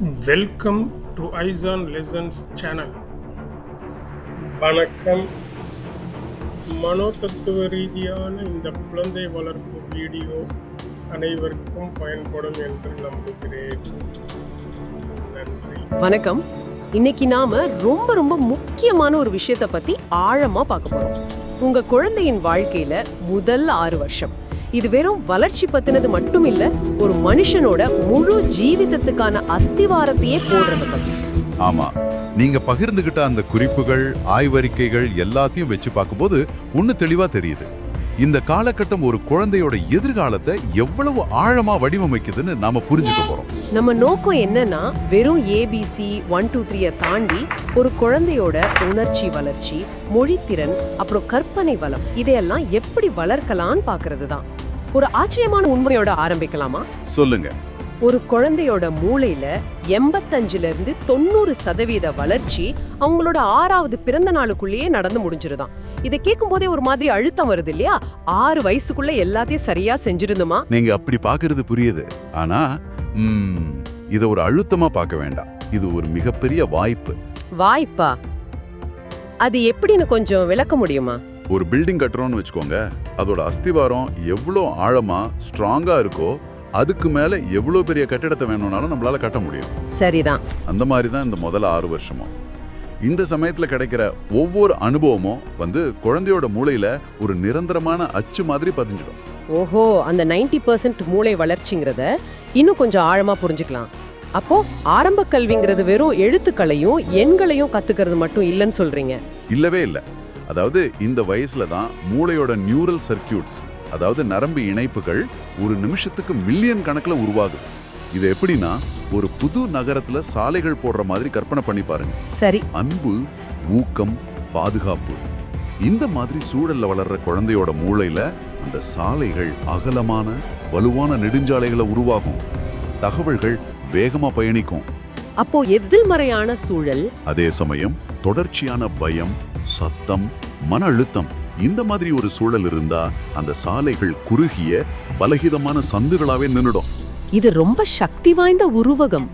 Welcome to ஐசான் lessons channel. வணக்கம். மனோதத்துவ ரீதியான இந்த குழந்தை வளர்ப்பு வீடியோ அனைவருக்கும் பயன்படும் என்று நம்புகிறேன். நன்றி. வணக்கம். இன்னைக்கு நாம ரொம்ப ரொம்ப முக்கியமான ஒரு விஷயத்தை பத்தி ஆழமா பார்க்க போறோம். உங்க குழந்தையின் வாழ்க்கையில முதல் 6 வருஷம் இது வெறும் வளர்ச்சி பத்தினது மட்டும் இல்ல, ஒரு மனுஷனோட முழு ஜீவிதத்துக்கான அஸ்திவாரத்தையே போடுறது பத்தி. ஆமா, நீங்க பகிர்ந்துகிட்ட அந்த குறிப்புகள், ஆய்வறிக்கைகள் எல்லாத்தையும் வச்சு பார்க்கும்போது ஒண்ணு தெளிவா தெரியுது. இந்த காலகட்டம் ஒரு குழந்தையோட எதிர்காலத்தை எவ்வளவு ஆழமா வடிவமைக்குதுன்னு நாம புரிஞ்சுக்க போறோம். நம்ம நோக்கம் என்னன்னா, வெறும் ஏபிசி 1 2 3 தாண்டி ஒரு குழந்தையோட உணர்ச்சி வளர்ச்சி, மொழித்திறன், அப்புறம் கற்பனை வளம் இதையெல்லாம் எப்படி வளர்க்கலாம்னு பாக்குறது தான். ஒரு ஆச்சரியமான உண்மையோட ஆரம்பிக்கலாமா? சொல்லுங்க. ஒரு குழந்தையோட மூளையில 85% 90% வளர்ச்சி அவங்களோட 6வது பிறந்த நாளுக்குள்ளேயே நடந்து முடிஞ்சிருதான். இதை கேட்கும் போதே ஒரு மாதிரி அழுத்தம் வருது இல்லையா? 6 வயசுக்குள்ள எல்லாத்தையும் சரியா செஞ்சிருந்துமா? நீங்க அப்படி பாக்குறது புரியுது. ஆனா இத ஒரு அழுத்தமா பார்க்க வேண்டாம். இது ஒரு மிகப்பெரிய வாய்ப்பு. வாய்ப்பா? அது எப்படின்னு கொஞ்சம் விளக்க முடியுமா? ஒரு பில்டிங் கட்டுறோம்னு வச்சுக்கோங்க. அதோட அஸ்திவாரம் எவ்வளோ ஆழமா ஸ்ட்ராங்கா இருக்கோ அதுக்கு மேல எவ்வளோ பெரிய கட்டிடத்தை வேணும்னாலும் நம்மளால கட்ட முடியும். சரிதான். அந்த மாதிரி தான் இந்த முதல் 6 வருஷமும். இந்த சமயத்துல கிடைக்கிற ஒவ்வொரு அனுபவமும் குழந்தையோட மூளையில ஒரு நிரந்தரமான அச்சு மாதிரி பதிஞ்சிடும். ஓஹோ, அந்த 90% மூளை வளர்ச்சிங்கிறத இன்னும் கொஞ்சம் ஆழமா புரிஞ்சுக்கலாம். அப்போ ஆரம்ப கல்விங்கிறது வெறும் எழுத்துக்களையும் எண்களையும் கத்துக்கிறது மட்டும் இல்லைன்னு சொல்றீங்க? இல்லவே இல்லை. அதாவது இந்த வயசுல தான் மூளையோட நியூரல் சர்க்கியூட்ஸ், அதாவது நரம்பு இணைப்புகள் ஒரு நிமிஷத்துக்கு மில்லியன் கணக்குல உருவாகுது. இது எப்படின்னா, ஒரு புது நகரத்துல சாலைகள் போடுற மாதிரி கற்பனை பண்ணி பாருங்க. சரி. அன்பு, ஊக்கம், பாதுகாப்பு, இந்த மாதிரி சூழல்ல வளர்ற குழந்தையோட மூளையில அந்த சாலைகள் அகலமான வலுவான நெடுஞ்சாலைகளை உருவாகும். தகவல்கள் வேகமா பயணிக்கும். அப்போ எதிர்மறையான சூழல், அதே சமயம் தொடர்ச்சியான பயம், சத்தம், மன அழுத்தம், இந்த மாதிரி ஒரு சூழல் இருந்தா அந்த சாலைகள் குறுகிய பலகீனமான சந்துகளாவே நின்னுடும். இது ரொம்ப சக்தி வாய்ந்த உருவகம்.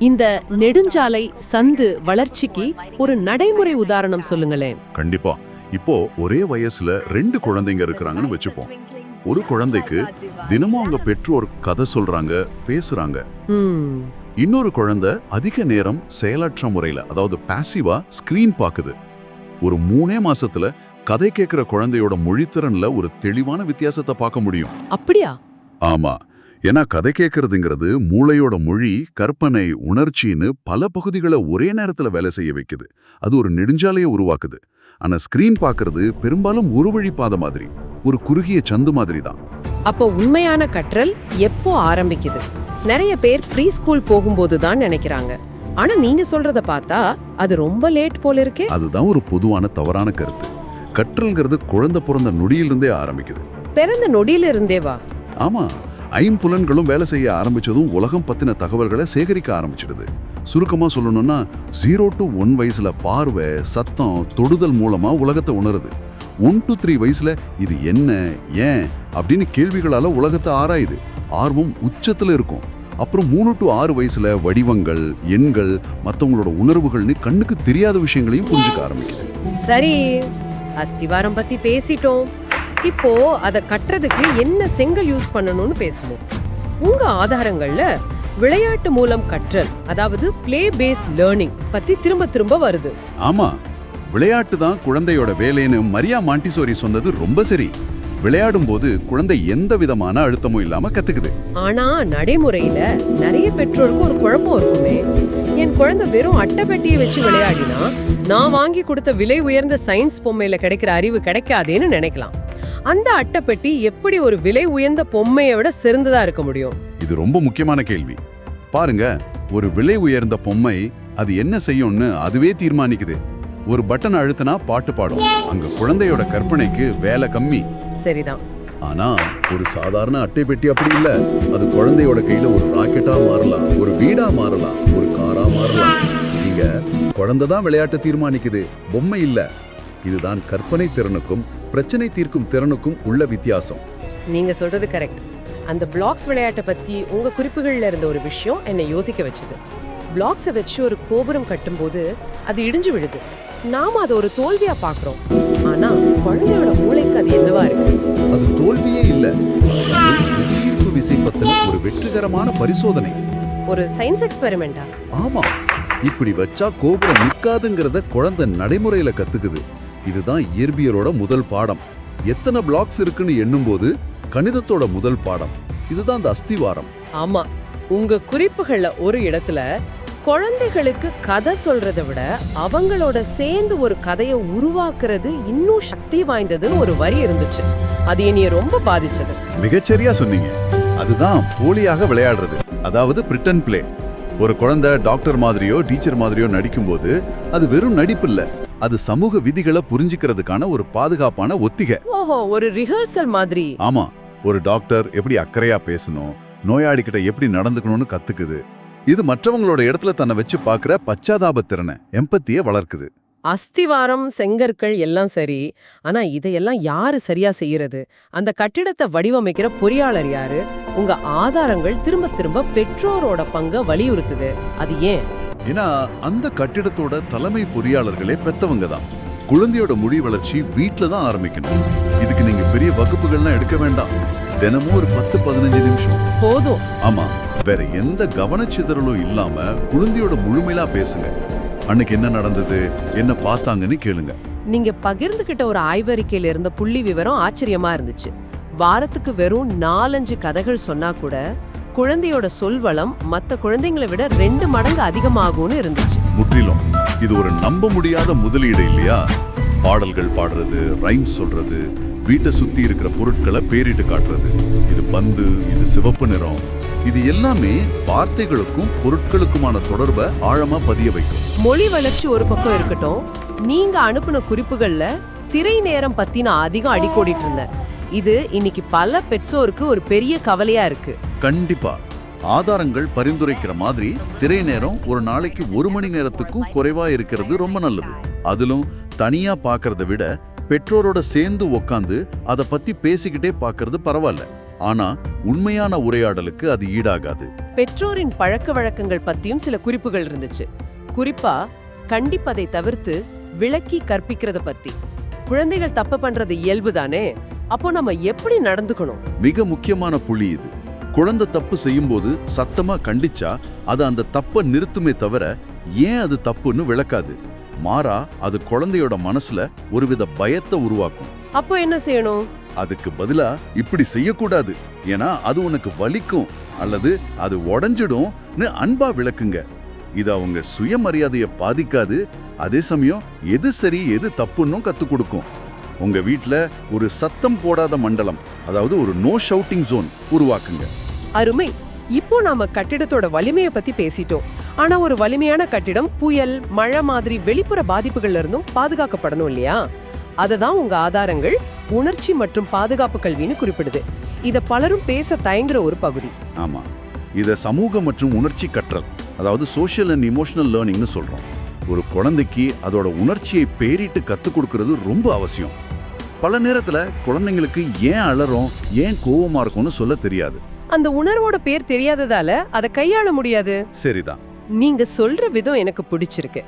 இந்த நெடுஞ்சாலை சந்து வளர்ச்சிக்கு ஒரு நடைமுறை உதாரணம் சொல்லுங்களேன். கண்டிப்பா. இப்போ ஒரே வயசுல 2 குழந்தைங்க இருக்கிறாங்கன்னு வச்சுப்போம். ஒரு குழந்தைக்கு தினமும் அவங்க பெற்றோர் கதை சொல்றாங்க, பேசுறாங்க. இன்னொரு குழந்தை அதிக நேரம் செயலற்ற முறையில, அதாவது பாசிவா ஸ்கிரீன் பாக்குது. ஒரு 3 மாசத்துல கதை கேட்கிற குழந்தையோட மொழித்திறன்ல ஒரு தெளிவான வித்தியாசத்தை பார்க்க முடியும். அப்படியா? ஆமா. ஏன்னா கதை கேட்கறதுங்கிறது மூளையோட மொழி, கற்பனை, உணர்ச்சின்னு பல பகுதிகளை ஒரே நேரத்துல வேலை செய்ய வைக்குது. அது ஒரு நெடுஞ்சாலையை உருவாக்குது. ஆனா ஸ்கிரீன் பார்க்கறது பெரும்பாலும் ஒரு வழி பாதை மாதிரி, ஒரு குறுகிய சந்து மாதிரி தான். அப்போ உண்மையான கற்றல் எப்போ ஆரம்பிக்குது? நிறைய பேர் ப்ரீ ஸ்கூல் போகும்போது தான் நினைக்கிறாங்க. ஆனா நீங்க சொல்றத பார்த்தா அது ரொம்ப லேட் போல இருக்கே. அதுதான் ஒரு பொதுவான தவறான கருத்து. கற்றல்ங்கிறது குழந்தை பிறந்த நொடியிலிருந்தே ஆரம்பிக்குது. பிறந்த நொடியிலிருந்தே வா? ஆமா. ஐம்புலன்களும் வேலை செய்ய ஆரம்பிச்சதும் உலகம் பத்தின தகவல்களை சேகரிக்க ஆரம்பிச்சிடுது. சுருக்கமா சொல்லணும்னா 0 to 1 வயசுல பார்வை, சத்தம், தொடுதல் மூலமா உலகத்தை உணருது. 1 to 3 வயசுல இது என்ன, ஏன் அப்படின்னு கேள்விகளால உலகத்தை ஆராயுது. ஆர்வம் உச்சத்துல இருக்கும். அப்புறம் 3 to 6 வயசுல வடிவங்கள், எண்கள், மற்றவங்களோட உணர்வுகள்னு கண்ணுக்கு தெரியாத விஷயங்களையும் புரிஞ்சுக்க ஆரம்பிக்குது. சரி, அஸ்திவாரம் பத்தி பேசிட்டோம். இப்போ அதை கட்டுறதுக்கு என்ன செங்கல் யூஸ் பண்ணணும்னு பேசுவோம். உங்க ஆதாரங்கள்ல விளையாட்டு மூலம் கற்றல், அதாவது பிளே பேஸ் லேர்னிங் பத்தி திரும்ப திரும்ப வருது. ஆமா, விளையாட்டு தான் குழந்தையோட வேலைன்னு மரியா மாண்டிசோரி சொன்னது ரொம்ப சரி. விளையாடும் போது குழந்தை எந்த விதமான அழுத்தமும் இல்லாம கத்துக்குது. ஆனா நடைமுறையில நிறைய பெற்றோருக்கு ஒரு குழப்பம் இருக்குமே. என் குழந்தை வெறும் அட்டைப்பெட்டியை வச்சு விளையாடினா நான் வாங்கி கொடுத்த விலை உயர்ந்த சயின்ஸ் பொம்மையில கிடைக்கிற அறிவு கிடைக்காதேன்னு நினைக்கலாம். அந்த அட்டைப்பெட்டி எப்படி ஒரு விலை உயர்ந்த பொம்மையை விட சிறந்ததா இருக்க முடியும்? இது ரொம்ப முக்கியமான கேள்வி. பாருங்க, ஒரு விலை உயர்ந்த பொம்மை அது என்ன செய்யும்னு அதுவே தீர்மானிக்குது. ஒரு பட்டன் அழுத்தினா பாட்டு பாடும். அங்க குழந்தையோட கற்பனைக்கு வேலை கம்மி. சரிதான். ஆனா ஒரு சாதாரண அட்டை பெட்டி அப்படி இல்ல. அது குழந்தையோட கையில ஒரு ராக்கெட்டா மாறலாம், ஒரு வீடா மாறலாம், ஒரு காரா மாறலாம். நீங்க குழந்தை தான் விளையாட்டை தீர்மானிக்குது, பொம்மை இல்ல. இதுதான் கற்பனை திறனுக்கும் பிரச்சனை தீர்க்கும் திறனுக்கும் உள்ள வித்தியாசம். நீங்க சொல்றது கரெக்ட். அந்த பிளாக்ஸ் விளையாட்டை பத்தி உங்க குறிப்புகள்ல இருந்த ஒரு விஷயம் என்னை யோசிக்க வச்சுது. பிளாக்ஸை வச்சு ஒரு கோபுரம் கட்டும்போது அது இடிஞ்சு விழுது. நாம அதை ஒரு தோல்வியா பாக்குறோம். ஆனா குழந்தையோட மூளைக்கு அது என்னவா இருக்கு? அது தோல்வியே இல்ல, அது புவியீர்ப்பு விசை பத்தின ஒரு வெற்றிகரமான பரிசோதனை. ஒரு சயின்ஸ் எக்ஸ்பெரிமெண்டா? ஆமா, இப்படி வச்சா கோபுரம் நிக்காதுங்கிறத குழந்தை நடைமுறையில கத்துக்குது. இதுதான் இயற்பியலோட முதல் பாடம். எத்தனை பிளாக்ஸ் இருக்குன்னு எண்ணும்போது கணிதத்தோட முதல் பாடம் இதுதான், அந்த அஸ்திவாரம். ஆமா, உங்க குறிப்புகள்ல ஒரு இடத்துல குழந்தைகளுக்கு கதை சொல்றதை விட அவங்களோட சேர்ந்து ஒரு கதையை உருவாக்குறது இன்னும் சக்தி வாய்ந்ததுன்னு ஒரு வரி இருந்துச்சு. அது என்னைய ரொம்ப பாதிச்சது. மிகச்சரியா சொன்னீங்க. அதுதான் போலியாக விளையாடுறது, அதாவது பிரிட்டன் பிளே. ஒரு குழந்தை டாக்டர் மாதிரியோ டீச்சர் மாதிரியோ நடிக்கும்போது அது வெறும் நடிப்பு இல்ல, அது சமூக விதிகளை புரிஞ்சுக்கிறதுக்கான ஒரு பாதுகாப்பான ஒத்திகை. ஓஹோ, ஒரு ரிஹர்சல் மாதிரி. ஆமா, ஒரு டாக்டர் எப்படி அக்கறையா பேசணும், நோயாளிகிட்ட எப்படி நடந்துக்கணும்னு கத்துக்குது. இது மற்றவங்களோட இடத்துல தன்னை வச்சு பார்க்கிற பச்சாதாப திறனை, எம்பத்தியை வளர்க்குது. அஸ்திவாரம், செங்கற்கள் எல்லாம் சரி, ஆனா இதையெல்லாம் யாரு சரியா செய்யறது? அந்த கட்டிடத்தை வடிவமைக்கிற பொறியாளர் யாரு? உங்க ஆதாரங்கள் திரும்ப திரும்ப பெற்றோரோட பங்க வலியுறுத்துது. அது ஏன்? ஏன்னா அந்த கட்டிடத்தோட தலைமை பொறியாளர்களே பெத்தவங்க தான். குழந்தையோட மொழி வளர்ச்சி வீட்ல தான் ஆரம்பிக்கணும். இதுக்கு நீங்க பெரிய வகுப்புகள்லாம் எடுக்க வேண்டாம். தினமும் ஒரு 10-15 நிமிஷம் போதும். ஆமா, வேற எந்த கவனச்சிதறலும் இல்லாம குழந்தையோட முழுமையா பேசுங்க. அன்னைக்கு என்ன நடந்தது, என்ன பார்த்தாங்கன்னு கேளுங்க. நீங்க பகிர்ந்துகிட்ட ஒரு ஆய்வறிக்கையில இருந்த புள்ளி விவரம் ஆச்சரியமா இருந்துச்சு. வாரத்துக்கு வெறும் 4-5 கதைகள் சொன்னா கூட குழந்தையோட சொல்வளம் மத்த குழந்தைங்களை விட 2 மடங்கு அதிகமாகும்னு இருந்துச்சு. முற்றிலும். இது ஒரு நம்ப முடியாத முதலீடு இல்லையா? பாடல்கள் பாடுறது, ரைம்ஸ் சொல்றது, வீட்டை சுத்தி இருக்கிற பொருட்களை பேரிட்டு காட்டுறது. இது பந்து, இது சிவப்பு நிறம், இது எல்லாமே வார்த்தைகளுக்கும் பொருட்களுக்குமான தொடர்பை ஆழமா பதிய வைக்கும். மொழி வளர்ச்சி ஒரு பக்கம் இருக்கட்டும், நீங்க அனுப்புன குறிப்புகள்ல திரை நேரம் பத்தி நான் அதிகம் அடிக்கோடிட்டு இருந்தேன். இது இன்னைக்கு பல பெற்றோருக்கு ஒரு பெரிய கவலையா இருக்கு. கண்டிப்பா. ஆதாரங்கள் பரிந்துரைக்கிற மாதிரி திரை நேரம் ஒரு நாளைக்கு 1 மணி நேரத்துக்கும் குறைவா இருக்கிறது ரொம்ப நல்லது. அதிலும் தனியா பார்க்கறத விட பெற்றோரோட சேர்ந்து உக்காந்து அதை பத்தி பேசிக்கிட்டே பார்க்கறது பரவாயில்ல. ஆனா உண்மையான உரையாடலுக்கு அது ஈடாகாது. பெற்றோரின் பழக்க வழக்கங்கள் பத்தியும் சில குறிப்புகள் இருந்துச்சு. குறிப்பா கண்டிப்பதை தவிர்த்து விளக்கி கற்பிக்கிறத பத்தி. குழந்தைகள் தப்பு பண்றது இயல்புதானே, அப்போ நம்ம எப்படி நடந்துக்கணும்? மிக முக்கியமான புள்ளி இது. குழந்தை தப்பு செய்யும்போது சத்தமா கண்டிச்சா அது அந்த தப்பை நிறுத்துமே தவிர ஏன் அது தப்புன்னு விளக்காது. மாறா அது குழந்தையோட மனசுல ஒருவித பயத்தை உருவாக்கும். அப்போ என்ன செய்யணும்? அதுக்கு பதிலா இப்படி செய்யக்கூடாது, ஏன்னா அது உனக்கு வலிக்கும் அல்லது அது உடைஞ்சிடும்னு அன்பா விளக்குங்க. இது அவங்க சுயமரியாதையை பாதிக்காது, அதே சமயம் எது சரி எது தப்புன்னும் கத்துக் கொடுக்கும். உங்க வீட்ல ஒரு சத்தம் போடாத மண்டலம், அதாவது ஒரு நோ ஷவுட்டிங் ஜோன் உருவாக்குங்க. அருமை. இப்போ நாம கட்டிடத்தோட வலிமையை பத்தி பேசிட்டோம். ஆனா ஒரு வலிமையான கட்டிடம் புயல், மழை மாதிரி வெளிப்புற பாதிப்புகள்ல இருந்தும் பாதுகாக்கப்படணும் இல்லையா? அததான் உங்க ஆதாரங்கள் உணர்ச்சி மற்றும் பாதுகாப்பு கல்வின்னு குறிப்பிடுது. இத பலரும் பேச தயங்குற ஒரு பகுதி. ஆமா, இத சமூக மற்றும் உணர்ச்சி கற்றல், அதாவது சோஷியல் அண்ட் இமோஷனல் லேர்னிங்னு சொல்றோம். ஒரு குழந்தைக்கு அதோட உணர்ச்சியை பேரிட்டு கத்துக் கொடுக்கறது ரொம்ப அவசியம். பல நேரத்துல குழந்தைங்களுக்கு ஏன் அலறோம், ஏன் கோவமா இருக்கும்னு சொல்ல தெரியாது. அந்த உணர்வோட பேர் தெரியாததால அதை கையாள முடியாது. சரிதான். நீங்க சொல்ற விதம் எனக்கு பிடிச்சிருக்கு.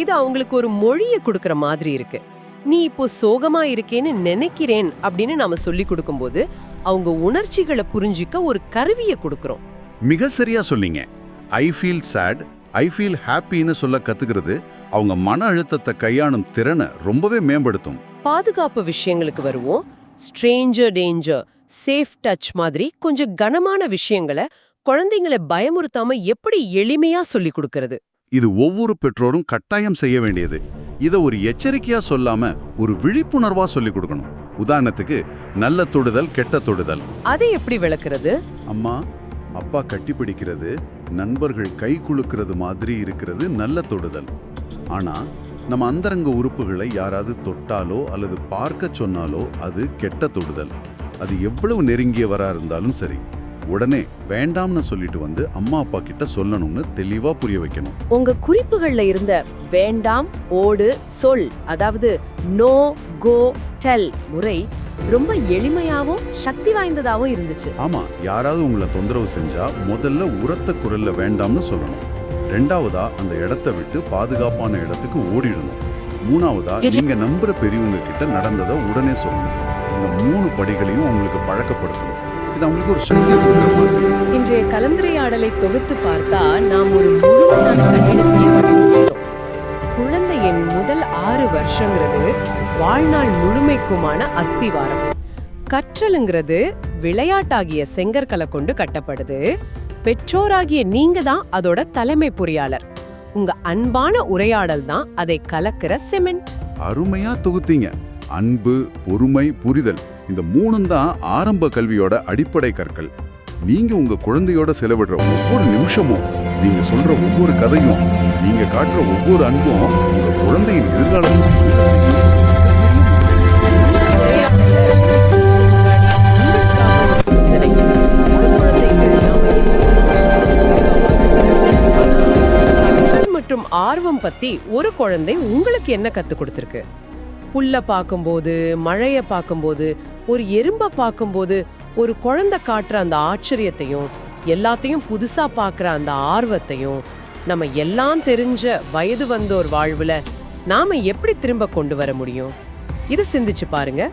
இது அவங்களுக்கு ஒரு மொழியை கொடுக்கற மாதிரி இருக்கு. நீ இப்போ சோகமா இருக்கேன்னு நினைக்கிறேன் அப்படின்னு நாம சொல்லி கொடுக்கும்போது அவங்க உணர்ச்சிகளை புரிஞ்சிக்க ஒரு கருவியை கொடுக்கறோம். மிக சரியா சொன்னீங்க. I feel sad, I feel ஹாப்பின்னு சொல்ல கத்துக்கிறது அவங்க மன அழுத்தத்தை கையாளும் திறனை ரொம்பவே மேம்படுத்தும். பாதுகாப்பு விஷயங்களுக்கு வருவோம். ஸ்ட்ரேஞ்சர் டேஞ்சர், சேஃப் டச் மாதிரி கொஞ்சம் கனமான விஷயங்களை குழந்தைங்களை பயமுறுத்தாம எப்படி எளிமையா சொல்லி கொடுக்கறது? இது ஒவ்வொரு பெற்றோரும் கட்டாயம் செய்ய வேண்டியது. இதை ஒரு எச்சரிக்கையா சொல்லாம ஒரு விழிப்புணர்வா சொல்லி கொடுக்கணும். உதாரணத்துக்கு, நல்ல தொடுதல், கெட்ட தொடுதல். அதை எப்படி விளக்குறது? அம்மா அப்பா கட்டி பிடிக்கிறது, நண்பர்கள் கை குலுக்கிறது மாதிரி இருக்கிறது நல்ல தொடுதல். ஆனா நம்ம அந்தரங்க உறுப்புகளை யாராவது தொட்டாலோ அல்லது பார்க்க சொன்னாலோ அது கெட்ட தொடுதல். அது எவ்வளவு நெருங்கியவரா இருந்தாலும் சரி, உடனே வேண்டாம்னு சொல்லிட்டு வந்து அம்மா அப்பா கிட்ட சொல்லணும்னு தெளிவா புரிய வைக்கணும். உங்க குறிப்புகள்ல இருந்த வேண்டாம், ஓடு, சொல், அதாவது நோ, கோ, டெல் முறை ரொம்ப எளிமையாவும் சக்தி வாய்ந்ததாவும் இருந்துச்சு. ஆமா, யாராவது உங்களை தொந்தரவு செஞ்சா முதல்ல உரத்த குரல்ல வேண்டாம்னு சொல்லணும். ரெண்டாவதா அந்த இடத்த விட்டு பாதுகாப்பான இடத்துக்கு ஓடிடணும். மூணாவதா நீங்க நம்புற பெரியவங்க கிட்ட நடந்ததை உடனே சொல்லணும். இந்த 3 படிகளையும் அவங்களுக்கு பழக்கப்படுத்தணும். இது அவங்களுக்கு ஒரு சக்தியை கொடுக்குற மாதிரி. இன்றைய கலந்துரையாடலை தொகுத்து பார்த்தா நாம் ஒரு முழுமையான கட்டிடத்தையே கண்டுபிடிச்சிட்டோம். குழந்தையின் முதல் 6 வருஷங்கிறது வாழ்நாள் முழுமைக்குமான அஸ்திவாரம். கற்றலுங்கிறது விளையாட்டாகிய செங்கற்களை கொண்டு கட்டப்படுது. பெற்றோராகிய நீங்க தான் அதோட தலைமை பொறியாளர். உங்க அன்பான உரையாடல் தான் அதை கலக்கிற சிமெண்ட். அருமையா தொகுத்தீங்க. அன்பு, பொறுமை, புரிதல், இந்த 3 தான் ஆரம்ப கல்வியோட அடிப்படை கற்கள். நீங்க உங்க குழந்தையோட செலவிடுற ஒவ்வொரு நிமிஷமும், நீங்க சொல்ற ஒவ்வொரு கதையும், நீங்க காட்டுற ஒவ்வொரு அன்பும் உங்க குழந்தையின் எதிர்காலத்தை உறுதி செய்யும். மற்றும் ஆர்வம் பத்தி ஒரு குழந்தை உங்களுக்கு என்ன கத்து கொடுத்திருக்கு? புல்ல பார்க்கும்போது, மழைய பார்க்கும்போது, ஒரு எறும்ப பார்க்கும்போது ஒரு குழந்தை காட்டுற அந்த ஆச்சரியத்தையும், எல்லாத்தையும் புதுசா பார்க்குற அந்த ஆர்வத்தையும் நம்ம எல்லாம் தெரிஞ்ச வயது வந்தோர் வாழ்வுல நாம எப்படி திரும்ப கொண்டு வர முடியும்? இது சிந்திச்சு பாருங்க.